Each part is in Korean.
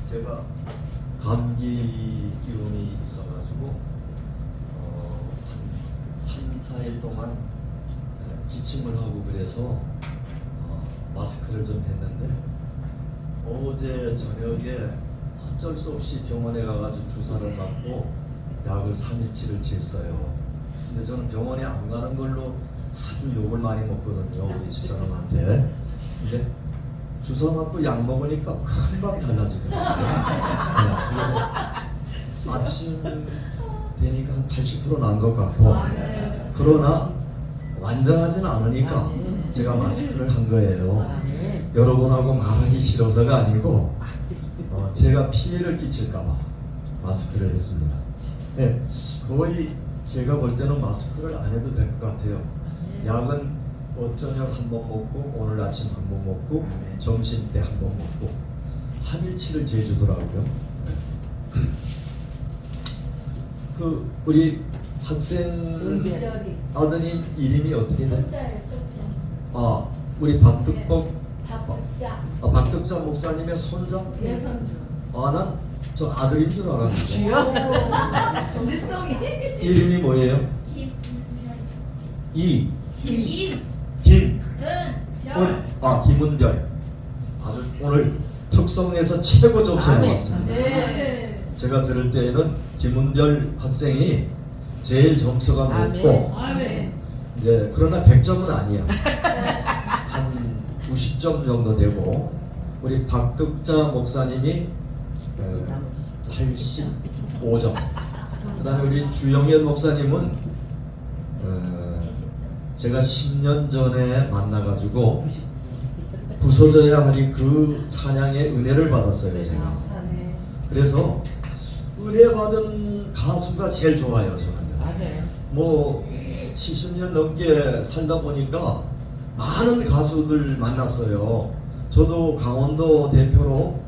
제가 감기 기운이 있어가지고 한 3, 4일 동안 기침을 하고 그래서 마스크를 좀 했는데 어제 저녁에 어쩔 수 없이 병원에 가가지고 주사를 맞고 약을 3일치를 쟀어요. 근데 저는 병원에 안 가는 걸로 아주 욕을 많이 먹거든요, 우리 집사람한테. 근데 주사 맞고 약 먹으니까 금방 달라지더라고요. 그래서 아침 되니까 한 80% 난 것 같고, 그러나 완전하지는 않으니까 제가 마스크를 한 거예요. 여러분하고 말하기 싫어서가 아니고 제가 피해를 끼칠까봐 마스크를 했습니다. 네, 거의 제가 볼 때는 마스크를 안 해도 될 것 같아요. 약은 저녁 한 번 먹고 오늘 아침 한 번 먹고 점심 때 한 번 먹고 3일치를 재주더라고요. 그 우리 학생 아드님 이름이 어떻게 돼요? 아, 우리 박득복 박득자 목사님의 손자? 예, 손주. 아, 난 저 아들인 줄 알았는데. 이름이 뭐예요? 김은별. 아주 오늘 특성에서 최고 점수 나왔습니다. 네. 제가 들을 때에는 김은별 학생이 제일 점수가 높고, 이제 그러나 100점은 아니야. 한 90점 정도 되고, 우리 박득자 목사님이 85점. 그 다음에 우리 주영현 목사님은 제가 10년 전에 만나가지고 부서져야 하리 그 찬양의 은혜를 받았어요, 제가. 그래서 은혜 받은 가수가 제일 좋아요, 저는. 맞아요. 뭐 70년 넘게 살다 보니까 많은 가수들 만났어요. 저도 강원도 대표로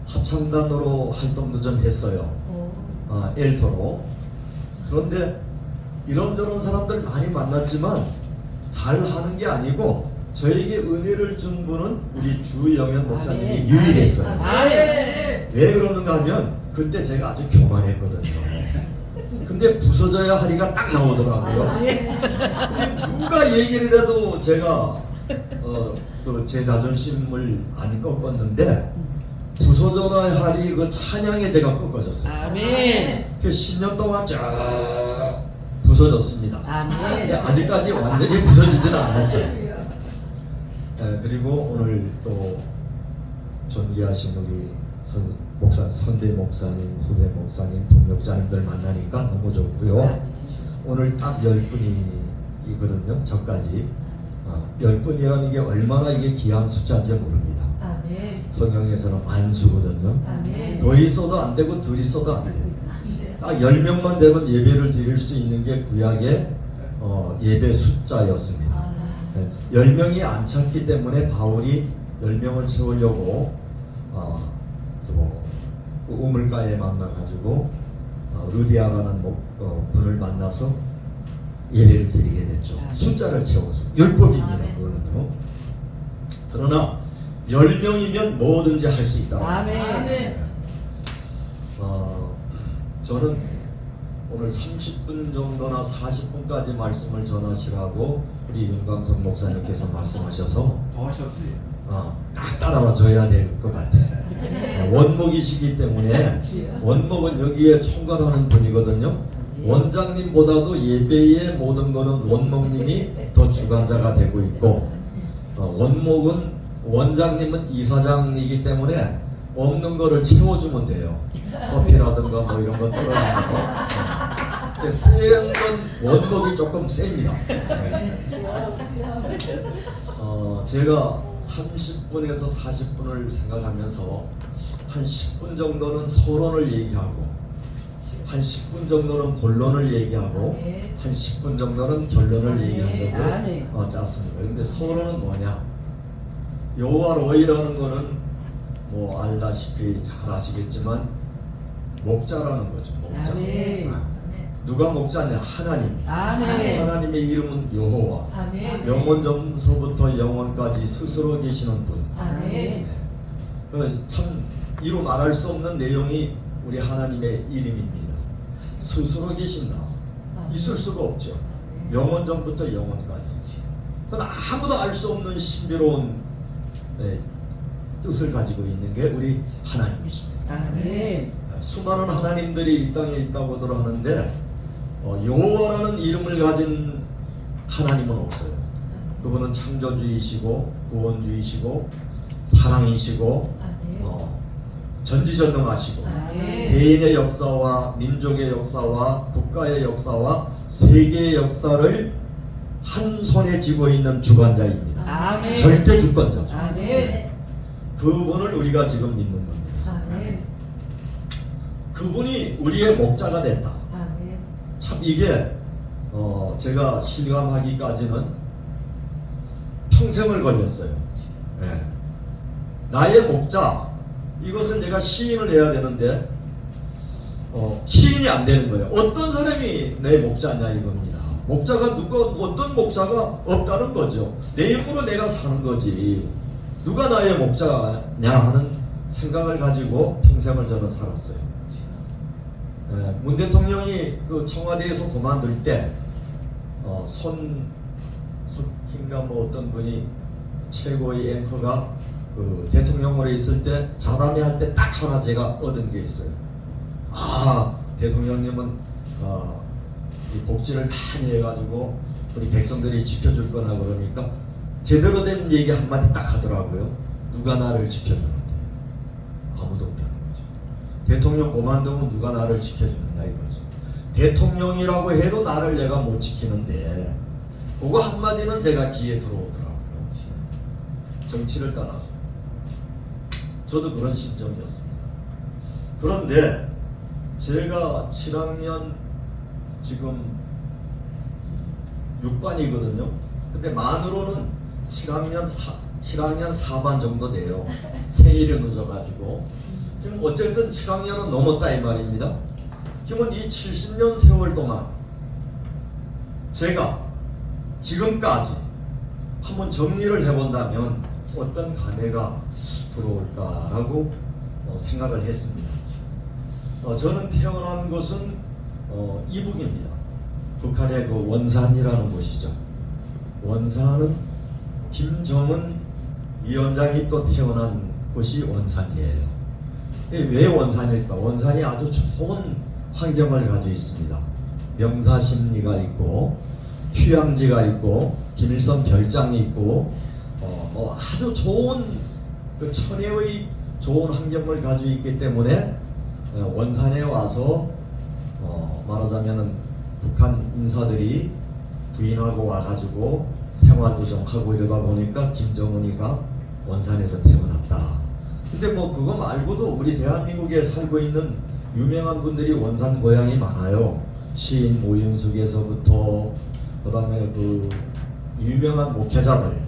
합창단으로 활동도 좀 했어요. 엘토로. 그런데 이런저런 사람들 많이 만났지만 잘하는 게 아니고 저에게 은혜를 준 분은 우리 주영현 목사님이 유일했어요. 왜 그러는가 하면 그때 제가 아주 교만했거든요. 근데 부서져야 하리가 딱 나오더라고요. 근데 누가 얘기를 해도 제가 제 자존심을 안 꺾었는데 부서져야 하리 그 찬양에 제가 꺾어졌어요. 아멘. 그 10년 동안 쫙 부서졌습니다. 아멘. 근데 아직까지 완전히 부서지지는 않았어요. 그리고 오늘 또 존귀하신 우리 선대 목사님, 후배 목사님, 동역자님들 만나니까 너무 좋고요. 오늘 딱 10분이거든요. 저까지 10분이라는 게 얼마나 이게 귀한 숫자인지 모릅니다. 성경에서는 만수거든요. 더 있어도 안 되고 둘 있어도 안 돼요. 딱 10명만 되면 예배를 드릴 수 있는 게 구약의 예배 숫자였습니다. 10명이 안 찼기 때문에 바울이 10명을 채우려고 그 우물가에 만나가지고 루디아라는 분을 만나서 예배를 드리게 됐죠. 숫자를 채워서 율법입니다. 그거는요. 그러나 10명이면 뭐든지 할 수 있다. 아멘. 저는 오늘 30분 정도나 40분까지 말씀을 전하시라고 우리 윤광석 목사님께서 말씀하셔서 더 하셨지? 딱 따라줘야 될 것 같아요. 원목이시기 때문에 원목은 여기에 총괄하는 분이거든요. 원장님보다도 예배의 모든 거는 원목님이 더 주관자가 되고 있고 원목은 원장님은 이사장이기 때문에 없는 거를 채워주면 돼요. 커피라든가 뭐 이런 거 떨어지는 거. 센 건 원목이 조금 셉니다. 제가 30분에서 40분을 생각하면서 한 10분 정도는 서론을 얘기하고 한 10분 정도는 본론을 얘기하고 한 10분 정도는 결론을 얘기하려고 짰습니다. 근데 서론은 뭐냐? 여호와로이라는 거는 뭐 알다시피 잘 아시겠지만 목자라는 거죠. 목자. 누가 목자냐? 하나님. 하나님의 이름은 여호와. 영원전서부터 영원까지 스스로 계시는 분. 참 이루 말할 수 없는 내용이 우리 하나님의 이름입니다. 스스로 계신다. 있을 수가 없죠. 영원 전부터 영원까지. 그건 아무도 알 수 없는 신비로운 뜻을 가지고 있는 게 우리 하나님이십니다. 아멘. 수많은 하나님들이 이 땅에 있다고들 하는데 여호와라는 이름을 가진 하나님은 없어요. 그분은 창조주이시고 구원주이시고 사랑이시고 전지전능하시고 개인의 역사와 민족의 역사와 국가의 역사와 세계의 역사를 한 손에 쥐고 있는 주관자입니다. 아멘. 절대 주권자죠. 아멘. 그분을 우리가 지금 믿는 겁니다. 아멘. 그분이 우리의 목자가 됐다. 아멘. 참 이게 제가 실감하기까지는 평생을 걸렸어요. 네. 나의 목자, 이것은 내가 시인을 해야 되는데 시인이 안 되는 거예요. 어떤 사람이 내 목자냐 이겁니다. 목자가 어떤 목자가 없다는 거죠. 내 힘으로 내가 사는 거지. 누가 나의 목자냐 하는 생각을 가지고 평생을 저는 살았어요. 문 대통령이 그 청와대에서 그만둘 때 손kin가 뭐 어떤 분이 최고의 앵커가 그 대통령으로 있을 때 자담회 할 때 딱 하나 제가 얻은 게 있어요. 대통령님은 이 복지를 많이 해가지고 우리 백성들이 지켜줄 거나 그러니까 제대로 된 얘기 한마디 딱 하더라고요. 누가 나를 지켜주는데? 아무도 없다는 거죠. 대통령 그만두면 누가 나를 지켜주느냐 이거죠. 대통령이라고 해도 나를 내가 못 지키는데 그거 한마디는 제가 귀에 들어오더라고요. 정치를 떠나서 저도 그런 심정이었습니다. 그런데 제가 7학년 지금 6반이거든요. 근데 만으로는 7학년 4반 정도 돼요. 생일이 늦어가지고. 지금 어쨌든 7학년은 넘었다 이 말입니다. 지금 이 70년 세월 동안 제가 지금까지 한번 정리를 해본다면 어떤 감회가 들어올까라고 생각을 했습니다. 저는 태어난 곳은 이북입니다. 북한의 그 원산이라는 곳이죠. 원산은 김정은 위원장이 또 태어난 곳이 원산이에요. 왜 원산일까? 원산이 아주 좋은 환경을 가지고 있습니다. 명사심리가 있고 휴양지가 있고 김일성 별장이 있고 아주 좋은 그 천혜의 좋은 환경을 가지고 있기 때문에 원산에 와서 말하자면은 북한 인사들이 부인하고 와가지고 생활도 좀 하고 이러다 보니까 김정은이가 원산에서 태어났다. 근데 뭐 그거 말고도 우리 대한민국에 살고 있는 유명한 분들이 원산 고향이 많아요. 시인 모윤숙에서부터 그다음에 그 유명한 목회자들,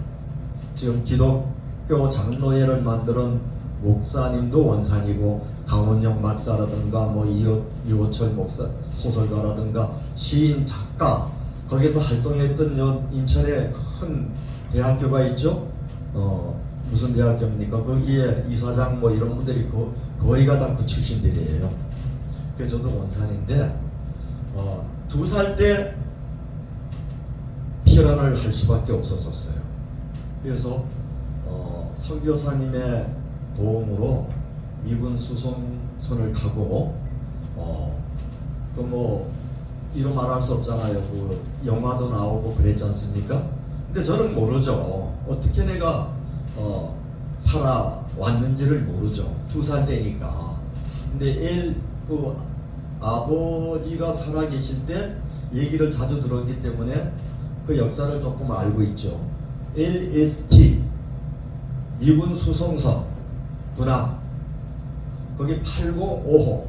지금 기독교 장로회를 만드는 목사님도 원산이고, 강원영 박사라든가 뭐 이호철 목사 소설가라든가 시인 작가, 거기서 활동했던 인천에 큰 대학교가 있죠. 무슨 대학교입니까? 거기에 이사장 뭐 이런 분들이 거의가 다 그 출신들이에요. 그래서 저도 원산인데 2살 때 피란을 할 수밖에 없었어요. 그래서 선교사님의 도움으로 미군 수송선을 타고 그 뭐 이런 말할 수 없잖아요. 그 영화도 나오고 그랬지 않습니까? 근데 저는 모르죠. 어떻게 내가 살아왔는지를 모르죠. 2살 때니까. 근데 그 아버지가 살아계실 때 얘기를 자주 들었기 때문에 그 역사를 조금 알고 있죠. LST 미군 수송선 군함 거기 805호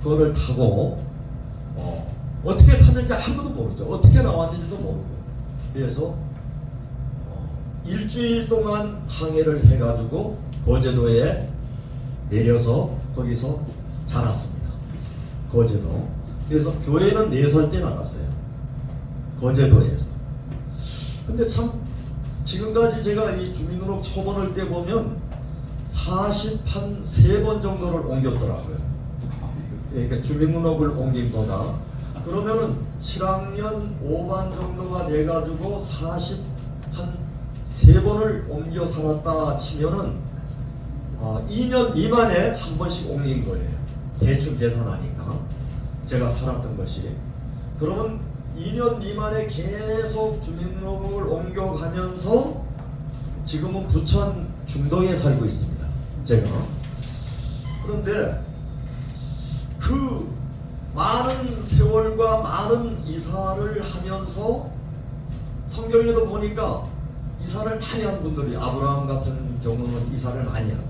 그거를 타고 어떻게 탔는지 아무도 모르죠. 어떻게 나왔는지도 모르고. 그래서 일주일 동안 항해를 해가지고 거제도에 내려서 거기서 자랐습니다. 거제도. 그래서 교회는 4살 때 나갔어요. 거제도에서. 근데 참 지금까지 제가 이 주민등록 초본을 때 보면 43번 정도를 옮겼더라고요. 그러니까 주민등록을 옮긴 거가. 그러면은 7학년 5반 정도가 돼가지고 43번을 옮겨 살았다 치면은 2년 미만에 한 번씩 옮긴 거예요. 대충 계산하니까 제가 살았던 것이. 그러면 2년 미만에 계속 주민등록을 옮겨가면서 지금은 부천 중동에 살고 있습니다. 제가. 그런데 그 많은 세월과 많은 이사를 하면서 성경에도 보니까 이사를 많이 한 분들이 아브라함 같은 경우는 이사를 많이 하고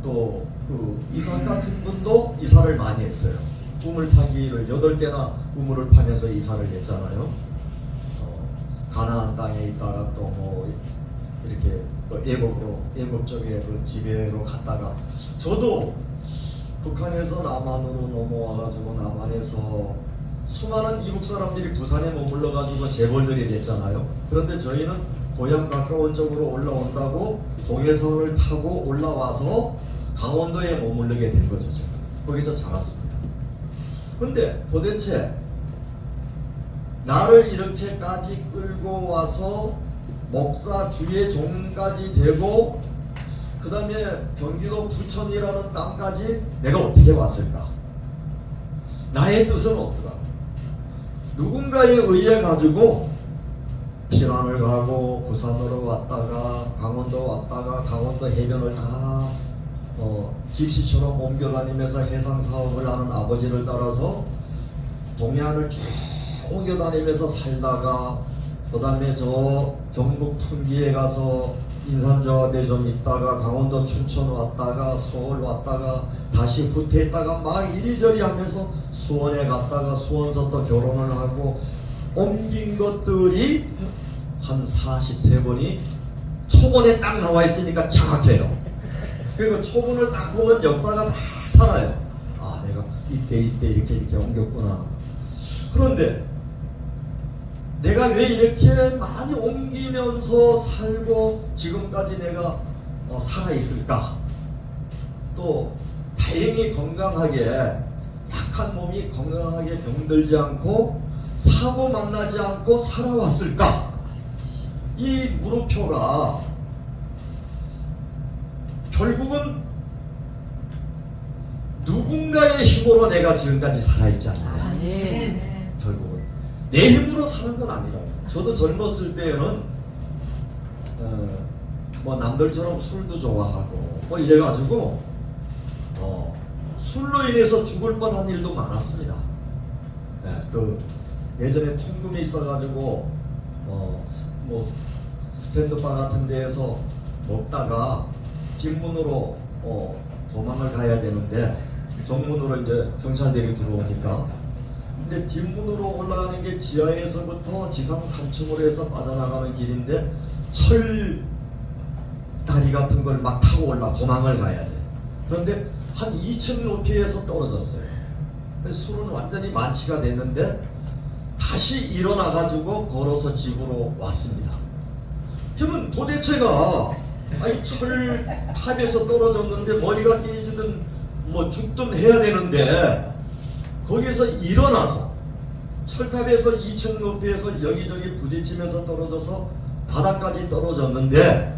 또 그 이삭 같은 분도 이사를 많이 했어요. 우물 파기를 8개나 우물을 파면서 이사를 했잖아요. 가나안 땅에 있다가 또 뭐 이렇게 또 애굽 쪽에 그 지배로 갔다가 저도 북한에서 남한으로 넘어와가지고 남한에서 수많은 이북 사람들이 부산에 머물러가지고 재벌들이 됐잖아요. 그런데 저희는 고향 가까운 쪽으로 올라온다고 동해선을 타고 올라와서 강원도에 머무르게 된 거죠. 제가 거기서 자랐습니다. 근데 도대체 나를 이렇게까지 끌고 와서 목사 주의 종까지 되고 그 다음에 경기도 부천이라는 땅까지 내가 어떻게 왔을까? 나의 뜻은 없더라. 누군가에 의해 가지고 피난을 가고 부산으로 왔다가 강원도 왔다가 강원도 해변을 다 집시처럼 옮겨다니면서 해상사업을 하는 아버지를 따라서 동해안을 쭉 옮겨다니면서 살다가 그 다음에 저 경북 풍기에 가서 인삼조합에 좀 있다가 강원도 춘천 왔다가 서울 왔다가 다시 후퇴했다가 막 이리저리 하면서 수원에 갔다가 수원서 또 결혼을 하고 옮긴 것들이 한 43번이 초본에 딱 나와 있으니까 정확해요. 그리고 초본을 딱 보면 역사가 다 살아요. 아, 내가 이때 이렇게 옮겼구나. 그런데 내가 왜 이렇게 많이 옮기면서 살고 지금까지 내가 살아있을까? 또 다행히 건강하게 약한 몸이 건강하게 병들지 않고 사고 만나지 않고 살아왔을까? 이 물음표가 결국은 누군가의 힘으로 내가 지금까지 살아있지 않나요? 결국은 내 힘으로 사는 건 아니라고. 저도 젊었을 때는 뭐 남들처럼 술도 좋아하고 뭐 이래가지고 술로 인해서 죽을 뻔한 일도 많았습니다. 그 예전에 통금이 있어가지고 뭐 스탠드바 같은 데에서 먹다가 뒷문으로 도망을 가야 되는데 정문으로 이제 경찰들이 들어오니까 근데 뒷문으로 올라가는 게 지하에서부터 지상 3층으로 해서 빠져나가는 길인데 철 다리 같은 걸 막 타고 도망을 가야 돼. 그런데 한 2층 높이에서 떨어졌어요. 술은 완전히 만취가 됐는데 다시 일어나가지고 걸어서 집으로 왔습니다. 그러면 도대체가 철 탑에서 떨어졌는데 머리가 깨지든 뭐 죽든 해야 되는데 거기에서 일어나서 철탑에서 2층 높이에서 여기저기 부딪히면서 떨어져서 바닥까지 떨어졌는데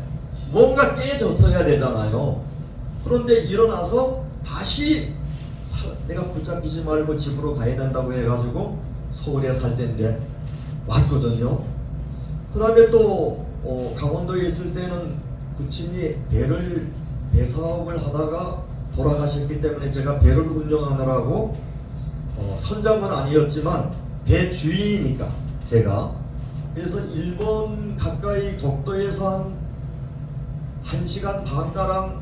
뭔가 깨졌어야 되잖아요. 그런데 일어나서 다시 내가 붙잡히지 말고 집으로 가야 된다고 해가지고 서울에 살 때인데 왔거든요. 그 다음에 또 강원도에 있을 때는 부친이 배 사업을 하다가 돌아가셨기 때문에 제가 배를 운영하느라고 선장은 아니었지만 배 주인이니까 제가 그래서 일본 가까이 독도에서 한 1시간 반가량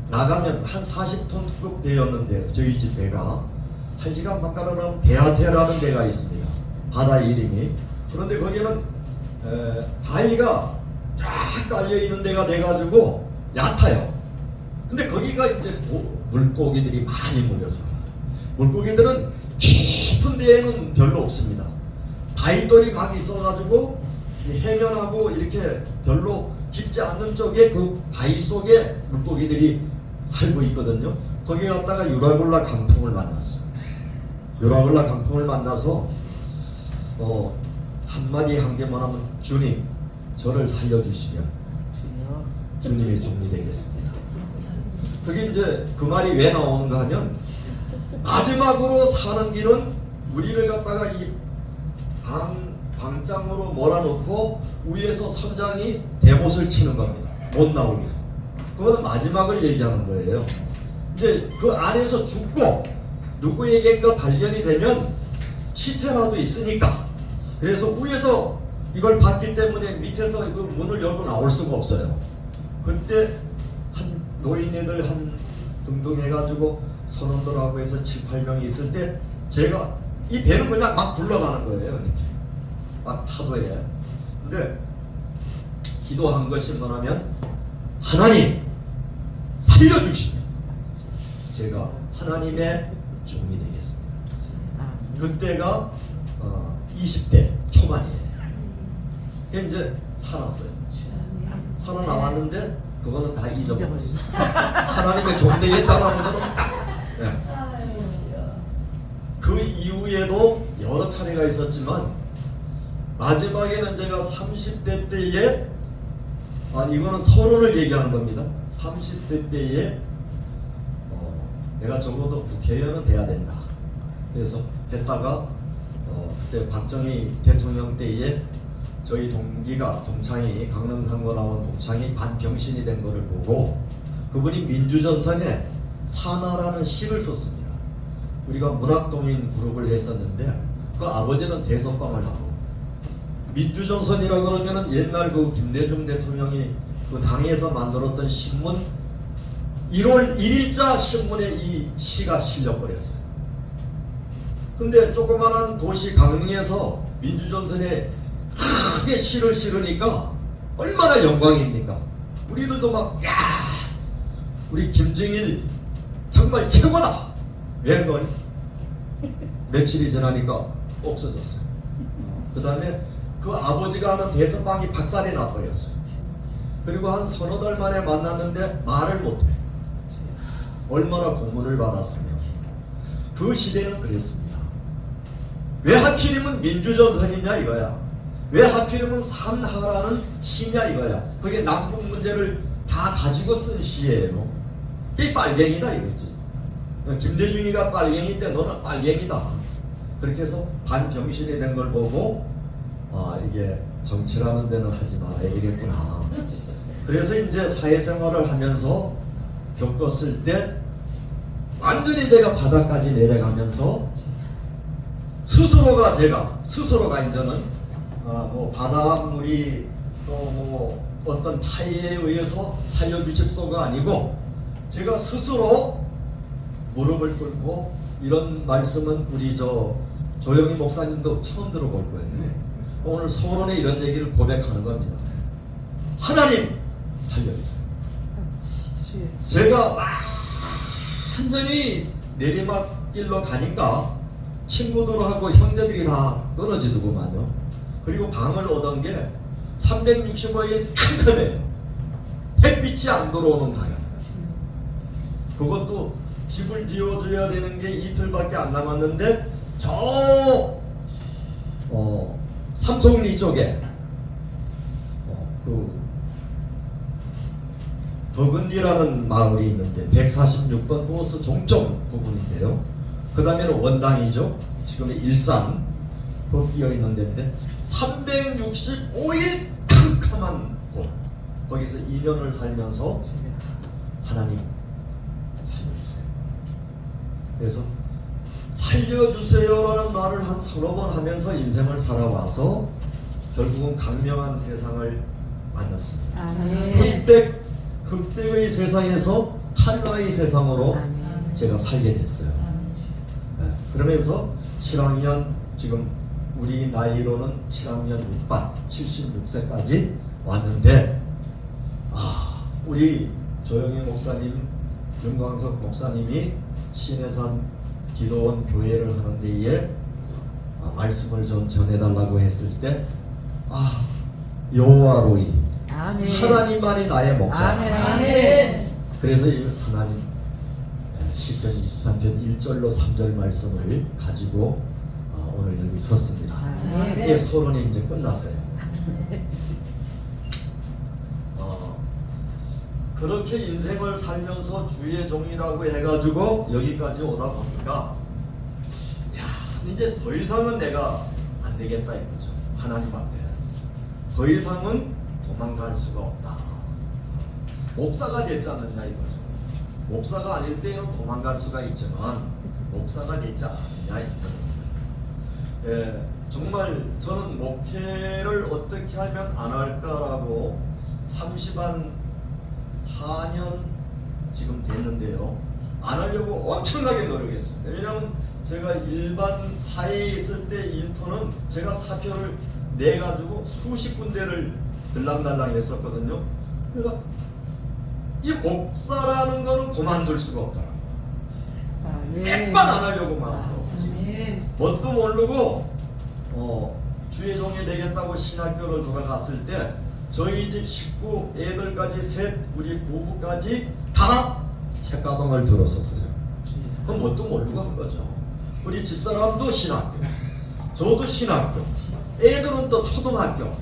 나가면 한 40톤 투급 배였는데 저희 집 배가 1시간 반가량 배아태라는 배가 있습니다. 바다 이름이. 그런데 거기는 바위가 쫙 깔려 있는 데가 돼가지고 얕아요. 근데 거기가 이제 물고기들이 많이 모여서 물고기들은 깊은 데에는 별로 없습니다. 바위돌이 막 있어가지고 해면하고 이렇게 별로 깊지 않은 쪽에 그 바위 속에 물고기들이 살고 있거든요. 거기에 갔다가 유라굴라 강풍을 만났어요. 유라굴라 강풍을 만나서 한마디 한 개만 하면 주님 저를 살려주시면 주님의 종이 되겠습니다. 그게 이제 그 말이 왜 나오는가 하면 마지막으로 사는 길은 우리를 갖다가 이 방장으로 몰아놓고 위에서 선장이 대못을 치는 겁니다. 못 나오게. 그거는 마지막을 얘기하는 거예요. 이제 그 안에서 죽고 누구에게인가 발견이 되면 시체라도 있으니까 그래서 위에서 이걸 봤기 때문에 밑에서 그 문을 열고 나올 수가 없어요. 그때 한 노인네들 한 등등 해가지고 선원들하고 해서 7, 8명이 있을 때 제가 이 배는 그냥 막 굴러가는 거예요. 이렇게. 막 파도에. 근데 기도한 것이 뭐냐면 하나님 살려주시면 제가 하나님의 종이 되겠습니다. 그때가 20대 초반이에요. 이제 살았어요. 살아나왔는데 그거는 다 잊어버렸어요. 하나님의 종 되겠다라는 거는 네. 그 이후에도 여러 차례가 있었지만 마지막에는 제가 30대 때에 이거는 서론을 얘기하는 겁니다. 30대 때에 내가 적어도 국회의원은 돼야 된다. 그래서 했다가 그때 박정희 대통령 때에 저희 동창이 강릉상고 나온 동창이 반병신이 된 것을 보고 그분이 민주전선에 사나라는 시를 썼습니다. 우리가 문학동인 그룹을 했었는데 그 아버지는 대선방을 하고 민주전선이라 그러면은 옛날 그 김대중 대통령이 그 당에서 만들었던 신문 1월 1일자 신문에 이 시가 실려버렸어요. 근데 조그마한 도시 강릉에서 민주전선에 크게 시를 실으니까 얼마나 영광입니까? 우리들도 막 야 우리 김정일 정말 최고다. 왜 그러니? 며칠이 지나니까 없어졌어요. 그 다음에 그 아버지가 하는 대선방이 박살이 나버렸어요. 그리고 한 서너 달 만에 만났는데 말을 못해. 얼마나 고문을 받았으며. 그 시대는 그랬습니다. 왜 하필이면 민주전선이냐 이거야. 왜 하필이면 산하라는 시냐 이거야. 그게 남북 문제를 다 가지고 쓴 시예요. 그게 빨갱이다 이거지. 김대중이가 빨갱이인데 너는 빨갱이다. 그렇게 해서 반병신이 된 걸 보고 이게 정치라는 데는 하지 말아야 되겠구나. 그래서 이제 사회생활을 하면서 겪었을 때 완전히 제가 바닥까지 내려가면서 스스로가 이제는 뭐 바닷물이 또 뭐 어떤 타이에 의해서 살려주십소가 아니고 제가 스스로 무릎을 꿇고 이런 말씀은 우리 조영희 목사님도 처음 들어볼 거예요. 오늘 서론에 이런 얘기를 고백하는 겁니다. 하나님 살려주세요. 제가 완전히 내리막길로 가니까 친구들하고 형제들이 다 끊어지더구만요. 그리고 방을 오던 게 365일 캄캄해요. 햇빛이 안 들어오는 방이에요. 그것도 집을 비워줘야 되는 게 이틀밖에 안 남았는데 삼성리 쪽에 그 버근디라는 마을이 있는데 146번 버스 종점 부분인데요. 그 다음에는 원당이죠. 지금의 일산 그 끼어 있는 데인데 365일 캄캄한 곳. 거기서 2년을 살면서 하나님 살려주세요. 그래서 살려주세요라는 말을 한 서너 번 하면서 인생을 살아와서 결국은 강명한 세상을 만났습니다. 흑백의 세상에서 칼라의 세상으로 제가 살게 됐어요. 네. 그러면서 7학년 지금 우리 나이로는 7학년 6반 76세까지 왔는데 우리 조영희 목사님, 윤광석 목사님이 신해산 기도원 교회를 하는 데에 말씀을 좀 전해달라고 했을 때 여호와로이 아멘. 하나님만이 나의 목자. 아멘. 그래서 이 하나님 시편 23편 1절로 3절 말씀을 가지고 오늘 여기 섰습니다. 아멘. 예, 서론이 이제 끝났어요. 그렇게 인생을 살면서 주의 종이라고 해가지고 여기까지 오다 보니까 야, 이제 더 이상은 내가 안 되겠다 이거죠. 하나님 앞에 더 이상은 도망갈 수가 없다. 목사가 되지 않느냐 이거죠. 목사가 아닐 때는 도망갈 수가 있지만 목사가 되지 않느냐 이거죠. 예, 정말 저는 목회를 어떻게 하면 안 할까라고 34년 지금 됐는데요. 안 하려고 엄청나게 노력했습니다. 왜냐하면 제가 일반 사회에 있을 때 인턴은 제가 사표를 내가지고 수십 군데를 들락날락 했었거든요. 그래서 이 목사라는 거는 그만둘 수가 없더라고요. 백만 안 하려고 막 하고 뭣도 모르고 주의 종이 되겠다고 신학교를 돌아갔을 때 저희 집 식구 애들까지 셋 우리 부부까지 다 책가방을 들었었어요. 그럼 뭣도 모르고 한 거죠. 우리 집사람도 신학교, 저도 신학교, 애들은 또 초등학교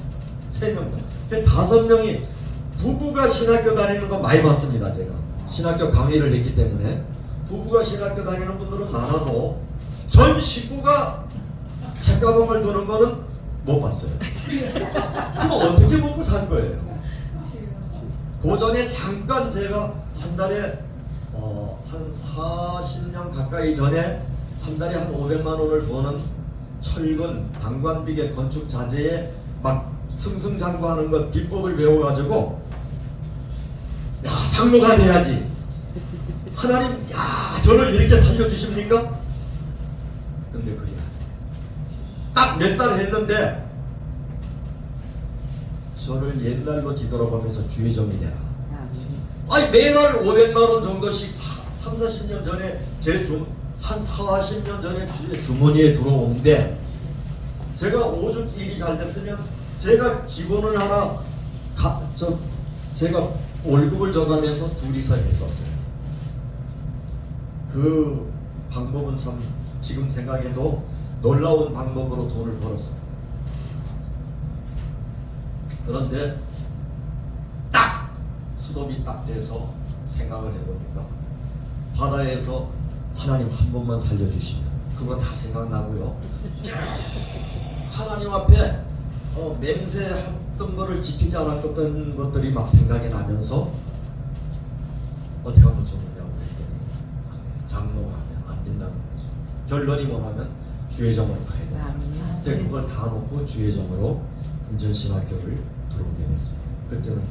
3명, 5명이 부부가 신학교 다니는 거 많이 봤습니다. 제가 신학교 강의를 했기 때문에 부부가 신학교 다니는 분들은 많아도 전 식구가 책가방을 드는 거는 못 봤어요. 그럼 어떻게 먹고 살 거예요? 그 전에 잠깐 제가 한 달에 한 40년 가까이 전에 한 달에 한 500만 원을 버는 철근, 방관비계, 건축 자재에 막 승승장구하는 것 비법을 배워가지고 야 장로가 돼야지. 하나님 야 저를 이렇게 살려주십니까? 근데 그게 딱 몇 달 했는데 저를 옛날로 뒤돌아보면서 주의 종이 되라. 아니 매달 500만 원 정도씩 3, 40년 전에 한 40년 전에 주머니에 들어오는데 제가 오죽 일이 잘 됐으면 제가 직원을 하나 제가 월급을 줘가면서 둘이서 했었어요. 그 방법은 참 지금 생각해도 놀라운 방법으로 돈을 벌었어요. 그런데 딱 수도비 딱 돼서 생각을 해보니까 바다에서 하나님 한 번만 살려주시면 그거 다 생각나고요. 하나님 앞에 맹세했던 거를 지키지 않았던 것들이 막 생각이 나면서 어떻게 하면 좋느냐고 했더니 장로가 하면 안 된다는 거죠. 결론이 뭐냐면 주의점으로 가야 된다. 근데 그걸 다 놓고 주의점으로 인천신학교를 들어오게 됐습니다. 그때는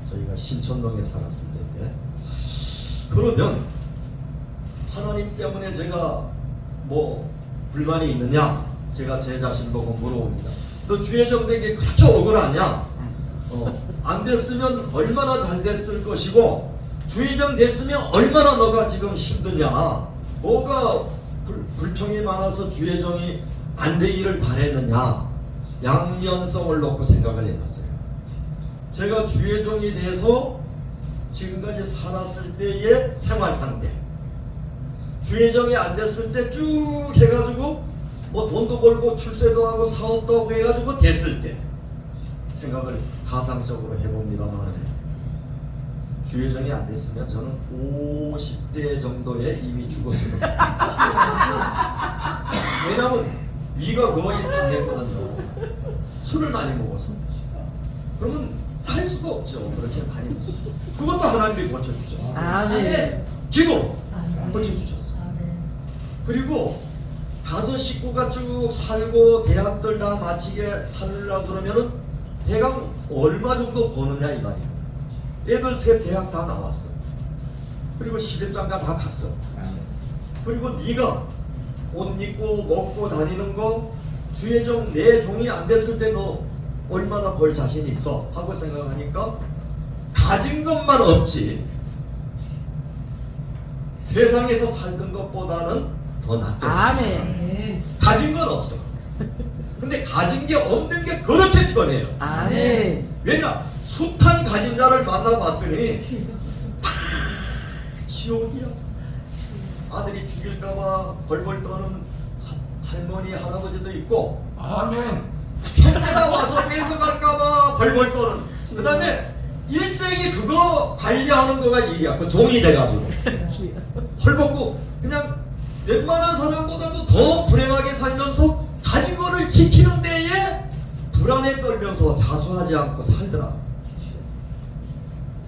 저희가 신촌동에 살았을 때인데 그러면 하나님 때문에 제가 뭐 불만이 있느냐? 제가 제 자신 보고 물어봅니다. 너 주의점 된 게 그렇게 억울하냐? 안 됐으면 얼마나 잘 됐을 것이고 주의점 됐으면 얼마나 너가 지금 힘드냐? 뭐가 불평이 많아서 주의점이 안 되기를 바랬느냐? 양면성을 놓고 생각을 해봤어요. 제가 주의종이 돼서 지금까지 살았을 때의 생활 상태, 주의종이 안 됐을 때 쭉 해가지고 뭐 돈도 벌고 출세도 하고 사업도 하고 해가지고 됐을 때 생각을 가상적으로 해봅니다만 주의종이 안 됐으면 저는 50대 정도에 이미 죽었을 겁니다. 왜냐면 위가 거의 상했거든요. 술을 많이 먹어서. 그러면 살 수가 없죠. 그렇게 많이 먹어서. 그것도 하나님이 고쳐주죠. 아멘. 기도 고쳐주셨어요. 그리고 가서 식구가 쭉 살고 대학들 다 마치게 살려고 그러면은 대강 얼마 정도 버느냐 이 말이에요. 애들 셋 대학 다 나왔어. 그리고 시집장가 다 갔어. 그리고 네가 옷 입고 먹고 다니는 거 주의 종 내 종이 안 됐을 때 너 얼마나 벌 자신 있어 하고 생각하니까 가진 것만 없지 세상에서 살던 것보다는 더 낫겠어. 아멘. 가진 건 없어. 근데 가진 게 없는 게 그렇게 편해요. 아멘. 왜냐? 숱한 가진 자를 만나봤더니 다 지옥이야. 아들이 죽일까봐 벌벌 떠는 할머니 할아버지도 있고, 아멘. 형제가 와서 뺏어갈까봐 벌벌 떠는, 그 다음에 일생이 그거 관리하는 거가 일이야. 그 종이 돼가지고 헐벗고 그냥 웬만한 사람보다도 더 불행하게 살면서 가진 거를 지키는 데에 불안에 떨면서 자수하지 않고 살더라.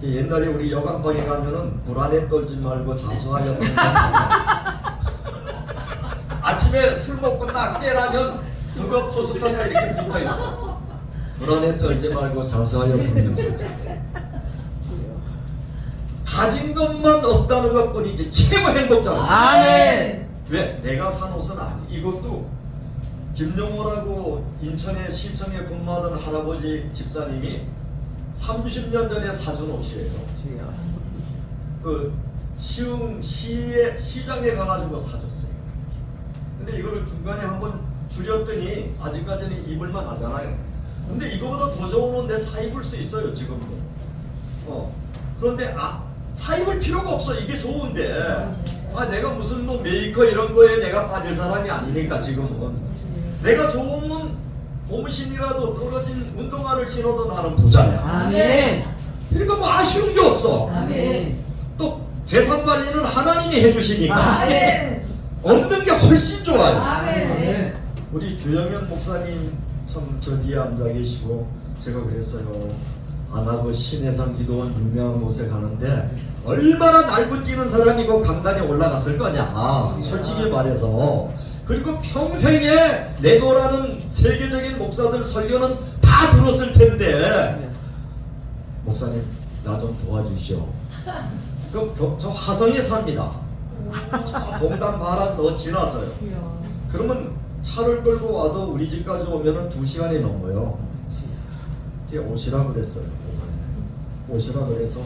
옛날에 우리 여관방에 가면은 불안에 떨지 말고 자수하여 아침에 술 먹고 딱 깨라면 그거 포스터가 이렇게 붙어 있어. 불안에 떨지 말고 자수하여 분명히 가진 것만 없다는 것뿐이지 최고 행복자다. 아멘. 왜? 내가 산 옷은 아니. 이것도 김용호라고 인천의 시청에 근무하던 할아버지 집사님이 30년 전에 사준 옷이에요. 그 시장에 가가지고 사줬어요. 근데 이거를 중간에 한번 줄였더니 아직까지는 입을만 하잖아요. 근데 이거보다 더 좋은 옷 내 사 입을 수 있어요 지금도. 그런데 사 입을 필요가 없어. 이게 좋은데 내가 무슨 뭐 메이커 이런 거에 내가 빠질 사람이 아니니까 지금은 내가 좋으면 봄신이라도 떨어진 운동화를 신어도 나는 부자야. 아멘. 그러니까 뭐 아쉬운 게 없어. 아멘. 또 재산 관리는 하나님이 해주시니까 아멘. 없는 게 훨씬 좋아요. 아멘. 우리 주영현 목사님 참 저 뒤에 앉아 계시고, 제가 그랬어요. 아마그 신해상 기도원 유명한 곳에 가는데 얼마나 날고 뛰는 사람이 그 강단에 올라갔을 거냐, 솔직히 말해서. 그리고 평생에 내노라는 세계적인 목사들 설교는 다 들었을 텐데, 목사님 나 좀 도와주시오. 저 화성에 삽니다. 봉담 바라 더 지나서요. 그러면 차를 끌고 와도 우리 집까지 오면은 2시간이 넘어요. 이게 오시라 그랬어요. 오시라 그래서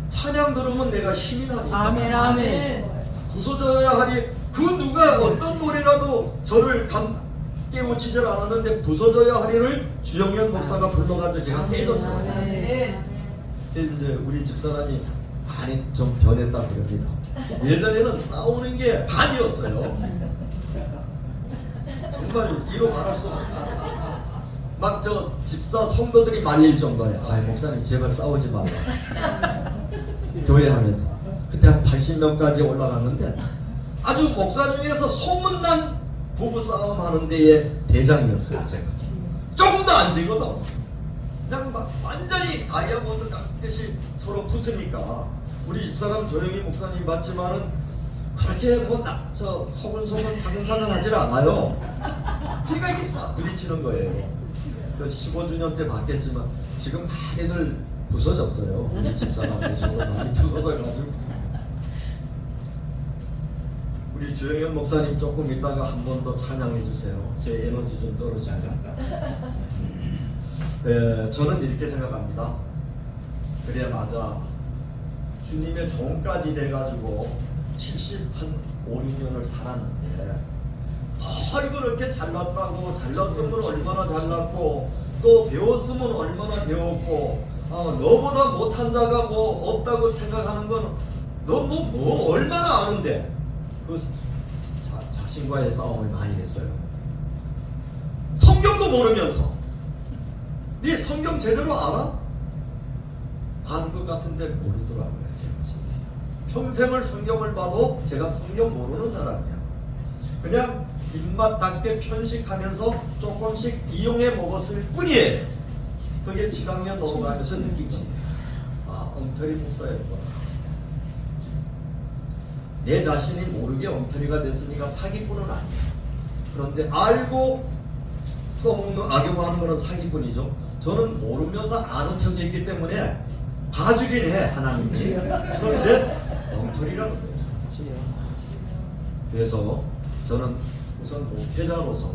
찬양 들으면 내가 힘이 나니까. 아멘. 아멘. 부서져야 하리. 그 누가 어떤 노래라도 저를 깨우치질 않았는데 부서져야 하리를 주영현 목사가 불러가지고 제가 깨졌어요. 아멘. 이제 우리 집사람이 많이 좀 변했다 그럽니다. 예전에는 싸우는 게 반이었어요. 정말 이로 말할 수 없어요. 막 저 집사 성도들이 말릴 정도야. 목사님 제발 싸우지 말라. 교회 하면서 그때 한 80명까지 올라갔는데 아주 목사 중에서 소문난 부부 싸움 하는 데의 대장이었어요. 제가 조금도 안 지거든. 그냥 막 완전히 다이아몬드 깎듯이 서로 붙으니까 우리 집사람 조영희 목사님 맞지만은 그렇게 뭐 저 소근소근 사근사근 하질 않아요. 그러니까 이게 싹 부딪히는 거예요. 그 15주년 때 봤겠지만 지금 많이들 부서졌어요. 우리 집사람들 저거 많이 부서져가지고. 우리 주영현 목사님 조금 이따가 한 번 더 찬양해 주세요. 제 에너지 좀 떨어지면. 저는 이렇게 생각합니다. 그래 맞아. 주님의 종까지 돼가지고 70한 5, 6년을 살았는데 그렇게 잘났다고, 잘났으면 얼마나 잘났고, 또 배웠으면 얼마나 배웠고, 너보다 못한 자가 뭐 없다고 생각하는 건 너 뭐 얼마나 아는데. 그 자신과의 싸움을 많이 했어요. 성경도 모르면서. 네 성경 제대로 알아? 아는 것 같은데 모르더라고요. 제가 평생을 성경을 봐도 제가 성경 모르는 사람이야. 그냥 입맛 닿게 편식하면서 조금씩 이용해 먹었을 뿐이에요. 그게 7학년 넘어가면서 느낀 겁니다. 엉터리 목사였구나. 내 자신이 모르게 엉터리가 됐으니까 사기꾼은 아니야. 그런데 알고 써먹는, 악용하는 거는 사기꾼이죠. 저는 모르면서 아는 척했기 때문에 봐주긴 해, 하나님이. 그런데 엉터리라는 거죠. 그래서 저는 우선 목회자로서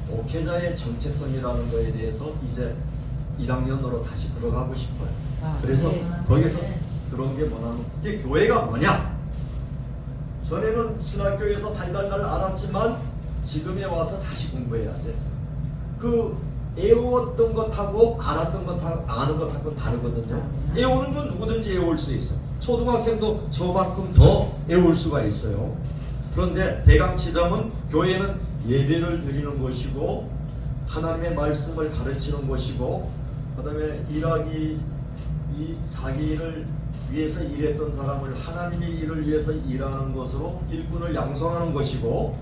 목회자의 정체성이라는 거에 대해서 이제 1학년으로 다시 들어가고 싶어요. 그래서 거기서 그런 게 뭐냐면, 이게 교회가 뭐냐? 전에는 신학교에서 달달달 알았지만 지금에 와서 다시 공부해야 돼. 그 애웠던 것하고 알았던 것하고 아는 것하고는 다르거든요. 애우는 건 누구든지 애울 수 있어. 초등학생도 저만큼 더 애울 수가 있어요. 그런데 대강치점은 교회는 예배를 드리는 것이고 하나님의 말씀을 가르치는 것이고 그다음에 일하기 이 자기를 위해서 일했던 사람을 하나님의 일을 위해서 일하는 것으로 일꾼을 양성하는 것이고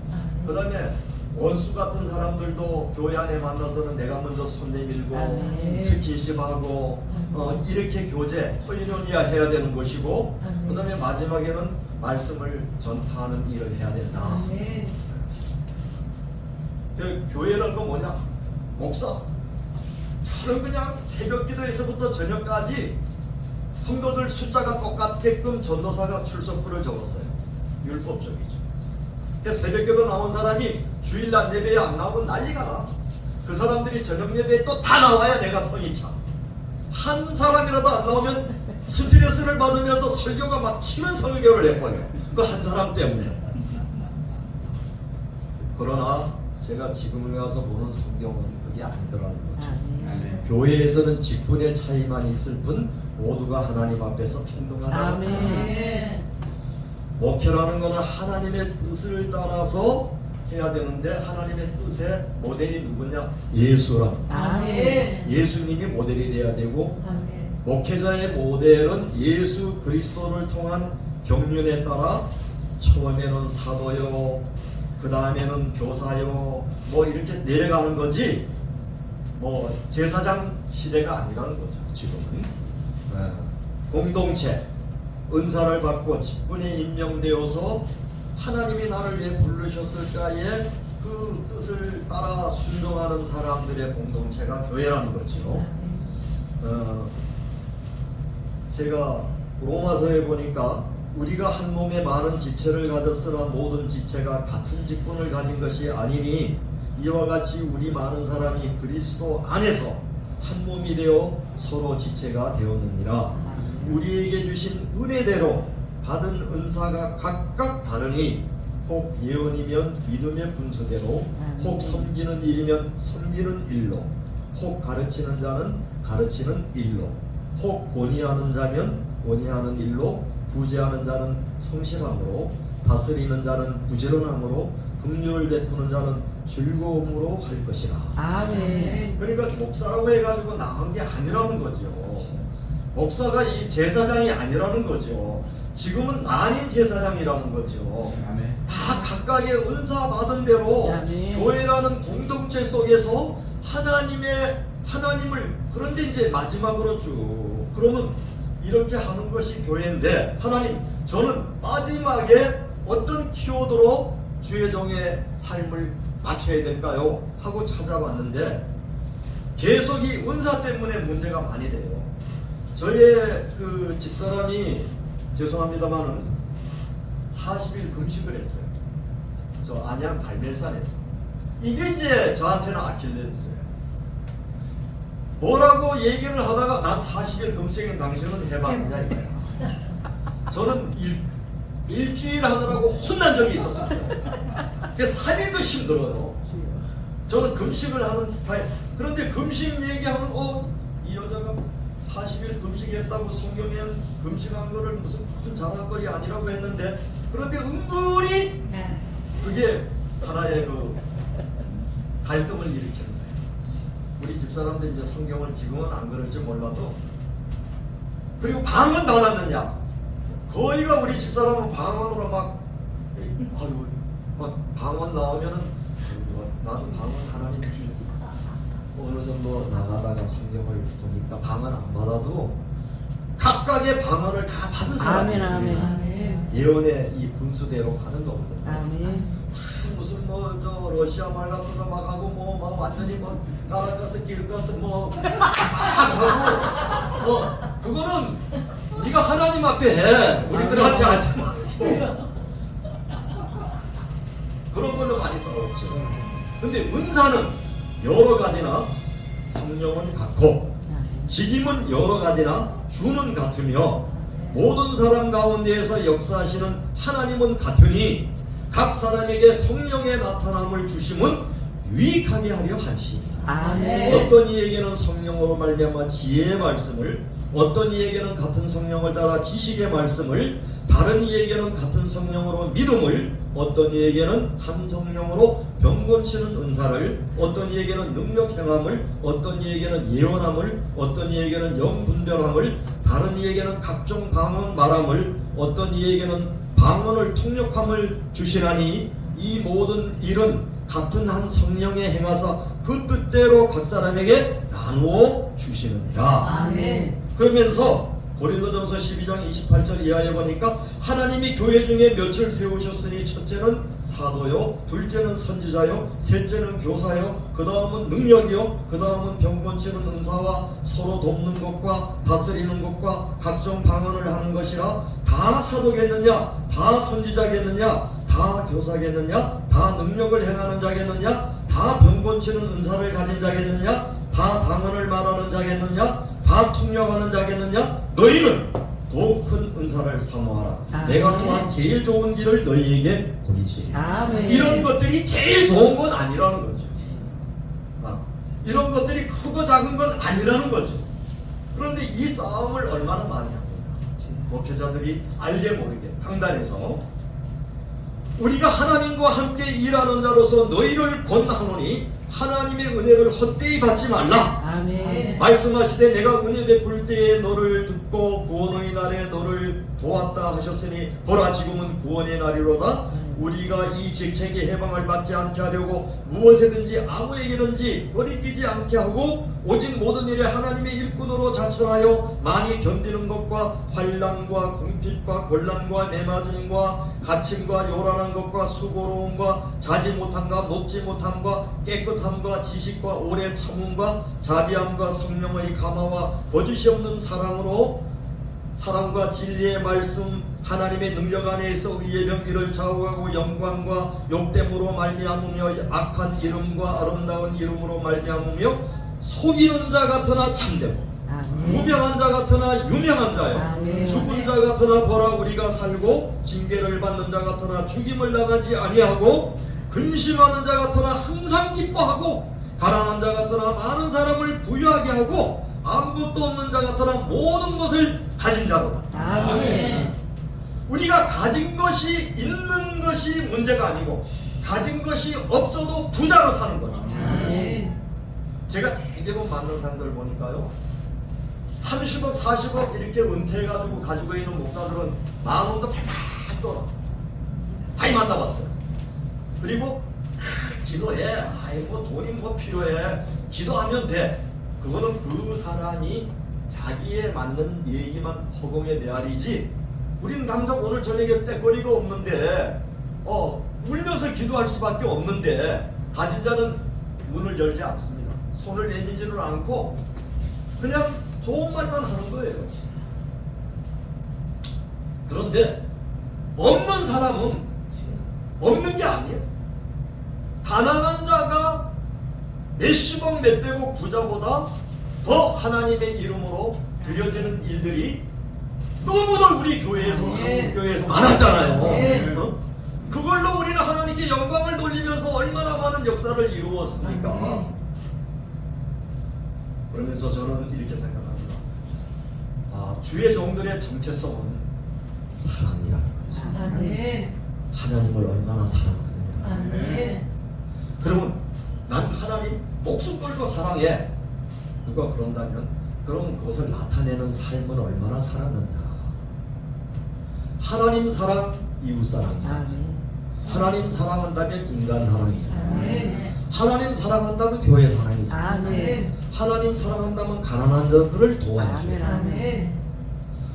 그다음에 원수 같은 사람들도 교회 안에 만나서는 내가 먼저 손 내밀고 스킨십하고 이렇게 교제 코이노니아 해야 되는 것이고 그다음에 마지막에는 말씀을 전파하는 일을 해야 된다. 그 교회라는 건 뭐냐? 목사. 저는 그냥 새벽 기도에서부터 저녁까지 성도들 숫자가 똑같게끔 전도사가 출석부를 적었어요. 율법적이죠. 새벽 기도 나온 사람이 주일날 예배에 안 나오면 난리가 나. 그 사람들이 저녁 예배에 또 다 나와야 내가 성이 차. 한 사람이라도 안 나오면 스트레스를 받으면서 설교가 막 치는 설교를 해버려요. 그 한 사람 때문에. 그러나 제가 지금에 와서 보는 성경은 그게 아니더라는 거죠. 교회에서는 직분의 차이만 있을 뿐 모두가 하나님 앞에서 평등하다. 목회라는 것은 하나님의 뜻을 따라서 해야 되는데 하나님의 뜻의 모델이 누구냐? 예수라. 예수님이 모델이 돼야 되고 목회자의 모델은 예수 그리스도를 통한 경륜에 따라 처음에는 사도요, 그 다음에는 교사요, 뭐 이렇게 내려가는 거지 뭐 제사장 시대가 아니라는 거죠. 지금은 공동체 은사를 받고 직분에 임명되어서 하나님이 나를 왜 부르셨을까에 그 뜻을 따라 순종하는 사람들의 공동체가 교회라는 거죠. 제가 로마서에 보니까 우리가 한 몸에 많은 지체를 가졌으나 모든 지체가 같은 직분을 가진 것이 아니니 이와 같이 우리 많은 사람이 그리스도 안에서 한 몸이 되어 서로 지체가 되었느니라. 우리에게 주신 은혜대로 받은 은사가 각각 다르니 혹 예언이면 믿음의 분수대로 혹 섬기는 일이면 섬기는 일로 혹 가르치는 자는 가르치는 일로 혹 권위하는 자면 권위하는 일로 구제하는 자는 성실함으로 다스리는 자는 부지런함으로 긍휼을 베푸는 자는 즐거움으로 할 것이라. 그러니까 목사라고 해가지고 나온 게 아니라는 거죠. 목사가 이 제사장이 아니라는 거죠. 지금은 만인 제사장이라는 거죠. 다 각각의 은사 받은 대로 교회라는 공동체 속에서 하나님을 그런데 이제 마지막으로 쭉 그러면 이렇게 하는 것이 교회인데 하나님 저는 마지막에 어떤 키워드로 주의 종의 삶을 맞춰야 될까요? 하고 찾아봤는데 계속 이 은사 때문에 문제가 많이 돼요. 저의 그 집사람이 죄송합니다만은 40일 금식을 했어요. 저 안양 갈멜산에서. 이게 이제 저한테는 아킬레스예요. 뭐라고 얘기를 하다가 난 40일 금식은 당신은 해봤느냐 이거야. 저는 일주일 하느라고 혼난 적이 있었어요. 그래서 3일도 힘들어요. 저는 금식을 하는 스타일. 그런데 금식 얘기하면 이 여자가 40일 금식했다고 성경에 금식한 거를 무슨 자랑거리 아니라고 했는데 그런데 은근히 그게 하나의 그 갈등을 일으키는 거예요. 우리 집사람들 이제 성경을 지금은 안 그럴지 몰라도 그리고 방언 받았느냐? 거의가 우리 집사람은 방언으로 막 방언 나오면은 나도 방언 하나님 주 어느 정도 나가다가 성경을 보니까 방언 안 받아도 각각의 방언을 다 받은 사람이 예언의 이 분수대로 가는 거거든요. 무슨 뭐 저 러시아 말 같은 거 막 하고 뭐 완전히 뭐 까라카스 기르카스 뭐 막 하고 그거는 네가 하나님 앞에 해. 우리들한테 하지 마. 그런 걸로 많이 싸웠죠. 근데 은사는 여러 가지나 성령은 같고 직임은 여러 가지나 주는 같으며 모든 사람 가운데에서 역사하시는 하나님은 같으니 각 사람에게 성령의 나타남을 주심은 유익하게 하려 하시니라. 아멘. 어떤 이에게는 성령으로 말미암아 지혜의 말씀을, 어떤 이에게는 같은 성령을 따라 지식의 말씀을, 다른 이에게는 같은 성령으로 믿음을, 어떤 이에게는 한 성령으로 병 고치는 은사를, 어떤 이에게는 능력 행함을, 어떤 이에게는 예언함을, 어떤 이에게는 영 분별함을, 다른 이에게는 각종 방언 말함을, 어떤 이에게는 방언을 통역함을 주시나니 이 모든 일은 같은 한 성령의 행하사 그 뜻대로 각 사람에게 나누어 주시느니라. 아멘. 그러면서 고린도전서 12장 28절 이하에 보니까 하나님이 교회 중에 몇을 세우셨으니 첫째는 사도요, 둘째는 선지자요, 셋째는 교사요, 그 다음은 능력이요, 그 다음은 병 고치는 은사와 서로 돕는 것과 다스리는 것과 각종 방언을 하는 것이라. 다 사도겠느냐, 다 선지자겠느냐, 다 교사겠느냐, 다 능력을 행하는 자겠느냐, 다 병 고치는 은사를 가진 자겠느냐, 다 방언을 말하는 자겠느냐, 다 통역하는 자겠느냐, 너희는 더 큰 은사를 사모하라. 아멘. 내가 또한 제일 좋은 길을 너희에게 보이시리라. 아멘. 이런 것들이 제일 좋은 건 아니라는 거죠. 이런 것들이 크고 작은 건 아니라는 거죠. 그런데 이 싸움을 얼마나 많이 합니까? 목회자들이 알게 모르게 강단에서 우리가 하나님과 함께 일하는 자로서 너희를 권하노니 하나님의 은혜를 헛되이 받지 말라. 아멘. 말씀하시되 내가 은혜 베풀 때에 너를 듣고 구원의 날에 너를 도왔다 하셨으니 보라 지금은 구원의 날이로다. 우리가 이 직책의 해방을 받지 않게 하려고 무엇에든지 아무에게든지 거리끼지 않게 하고 오직 모든 일에 하나님의 일꾼으로 자처하여 많이 견디는 것과 환난과 궁핍과 곤란과 매맞음과 갇힘과 요란한 것과 수고로움과 자지 못함과 먹지 못함과 깨끗함과 지식과 오래 참음과 자비함과 성령의 감화와 거짓이 없는 사랑으로 사랑과 진리의 말씀 하나님의 능력 안에서 의의 병기를 좌우하고 영광과 욕됨으로 말미암으며 악한 이름과 아름다운 이름으로 말미암으며 속이는 자 같으나 참되고 무명한 자 같으나 유명한 자요 아멘. 죽은 자 같으나 보라 우리가 살고 징계를 받는 자 같으나 죽임을 당하지 아니하고 근심하는 자 같으나 항상 기뻐하고 가난한 자 같으나 많은 사람을 부유하게 하고 아무것도 없는 자 같으나 모든 것을 가진 자로다. 아멘. 우리가 가진 것이 있는 것이 문제가 아니고 가진 것이 없어도 부자로 사는 거죠. 아멘. 제가 대부분 만난 사람들 보니까요 30억 40억 이렇게 은퇴해가지고 가지고 있는 목사들은 만 원도 발만 떠나 많이 만나봤어요. 그리고 기도해. 아이 뭐 돈이 뭐 필요해. 기도하면 돼. 그거는 그 사람이 자기에 맞는 얘기만 허공에 메아리지. 우리는 당장 오늘 저녁에 떼거리가 없는데 울면서 기도할 수밖에 없는데 가진 자는 문을 열지 않습니다. 손을 내밀지를 않고 그냥 좋은 말만 하는 거예요. 그런데 없는 사람은 없는 게 아니에요. 가난한 자가 몇십억 몇백억 부자보다 더 하나님의 이름으로 드려지는 일들이 너무도 우리 교회에서 한국 교회에서 많았잖아요. 그걸로 우리는 하나님께 영광을 돌리면서 얼마나 많은 역사를 이루었습니까? 그러면서 저는 이렇게 생각합니다. 주의 종들의 정체성은 사랑이라는 거죠. 아멘. 하나님을 얼마나 사랑하느냐. 아멘. 그러면 난 하나님 목숨 걸고 사랑해. 누가 그런다면 그럼 그것을 나타내는 삶은 얼마나 살았느냐. 하나님 사랑, 이웃 사랑이잖아요. 하나님 사랑한다면 인간 사랑이잖아요. 아멘. 하나님 사랑한다면 교회 사랑이잖아요. 아멘. 하나님 사랑한다면 가난한 자들을 도와야죠. 아멘.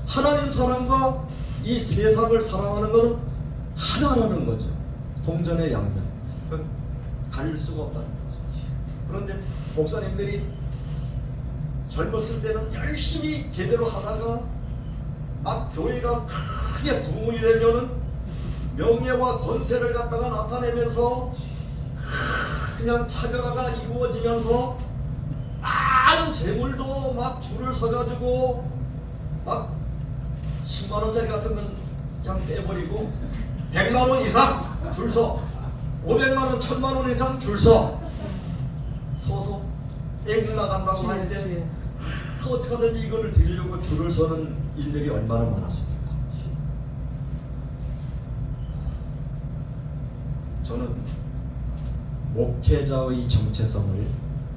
하나님 사랑과 이 세상을 사랑하는 것은 하나라는 거죠. 동전의 양면. 가릴 수가 없다는 거죠. 그런데 목사님들이 젊었을 때는 열심히 제대로 하다가 막 교회가 크게 부흥이 되면은 명예와 권세를 갖다가 나타내면서 그냥 차별화가 이루어지면서 많은 재물도 막 줄을 서가지고 막 10만원짜리 같은 건 그냥 빼버리고 100만원 이상 줄 서, 500만원 1000만원 이상 줄 서, 애국 나간다고 할 때 어떻게 하든지 이거를 드리려고 줄을 서는 일들이 얼마나 많았습니까? 저는 목회자의 정체성을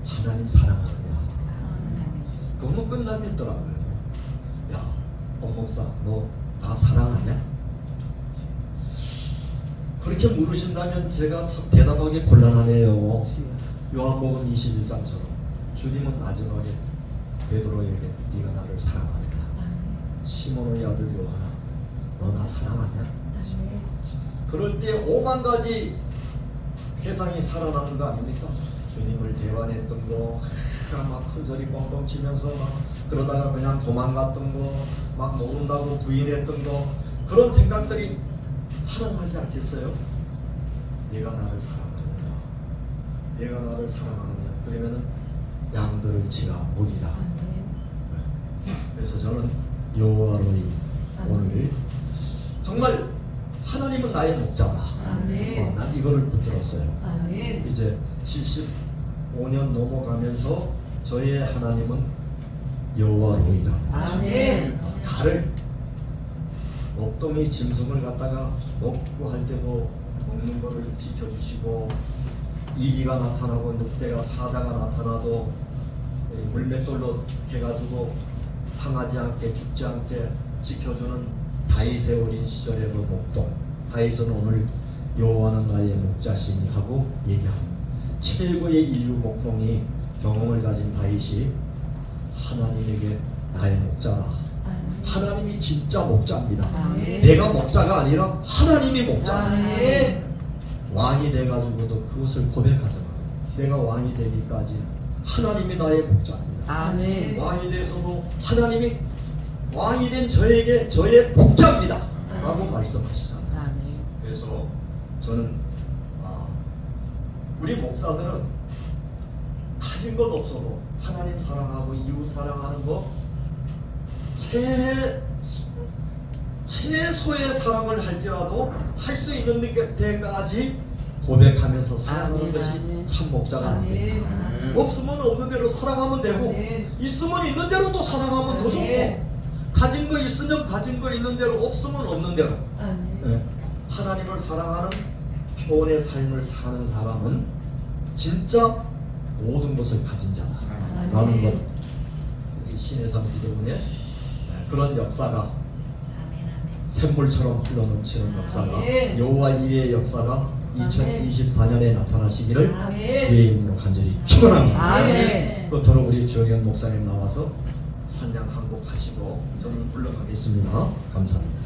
하나님 사랑하느냐 그거는 끝나겠더라고요. 야, 목사 너 나 사랑하냐? 그렇게 물으신다면 제가 참 대답하기 곤란하네요. 요한복음 21장처럼 주님은 마지막에 베드로에게 네가 나를 사랑하느냐? 시몬의 아들 요한아 너 나 사랑하냐? 그럴 때 오만 가지 회상이 살아나는 거 아닙니까? 주님을 대환했던 거, 막 큰소리 뻥뻥 치면서 막 그러다가 그냥 도망갔던 거, 막 모른다고 부인했던 거, 그런 생각들이 살아나지 않겠어요? 네가 나를 사랑하느냐? 네가 나를 사랑하느냐? 그러면은 양들을 치라 보리라. 그래서 저는 여호와로이 오늘 정말 하나님은 나의 목자다. 아멘. 난 이거를 붙들었어요. 아멘. 이제 75년 넘어가면서 저의 하나님은 여호와로이라. 아멘. 나를 목동이 짐승을 갖다가 먹고 할 때도 먹는 거를 지켜주시고 이기가 나타나고 늑대가 사자가 나타나도 물맷돌로 해가지고 상하지 않게 죽지 않게 지켜주는 다윗의 어린 시절의 그 목동. 다윗은 오늘 여호와는 나의 목자시니 하고 얘기하는 최고의 인류 목동이 경험을 가진 다윗이 하나님에게 나의 목자라. 하나님이 진짜 목자입니다. 아멘. 내가 목자가 아니라 하나님이 목자입니다. 아멘. 왕이 돼가지고도 그것을 고백하잖아. 내가 왕이 되기까지 하나님이 나의 목자입니다. 아멘. 왕이 돼서도 하나님이 왕이 된 저에게 저의 목자입니다 라고 말씀하시잖아요. 아멘. 그래서 저는 우리 목사들은 가진 것 없어도 하나님 사랑하고 이웃 사랑하는 거 최소의 사랑을 할지라도 할 수 있는 데까지 고백하면서 사랑하는 아멘, 것이 아멘. 참 목자가 아닙니다. 아멘. 없으면 없는 대로 사랑하면 되고 아멘. 있으면 있는 대로 또 사랑하면 더 아멘. 좋고 가진 거 있으면 가진 거 있는 대로 없으면 없는 대로 아멘. 하나님을 사랑하는 표현의 삶을 사는 사람은 진짜 모든 것을 가진 자다라는 것. 우리 신해성 기도문에 그런 역사가 샘물처럼 흘러넘치는 역사가 아멘. 여호와 일의 역사가 2024년에 나타나시기를 아멘. 주의 이름으로 간절히 축원합니다. 아멘. 끝으로 우리 주영현 목사님 나와서 찬양 한 곡 하시고 저는 물러가겠습니다. 감사합니다.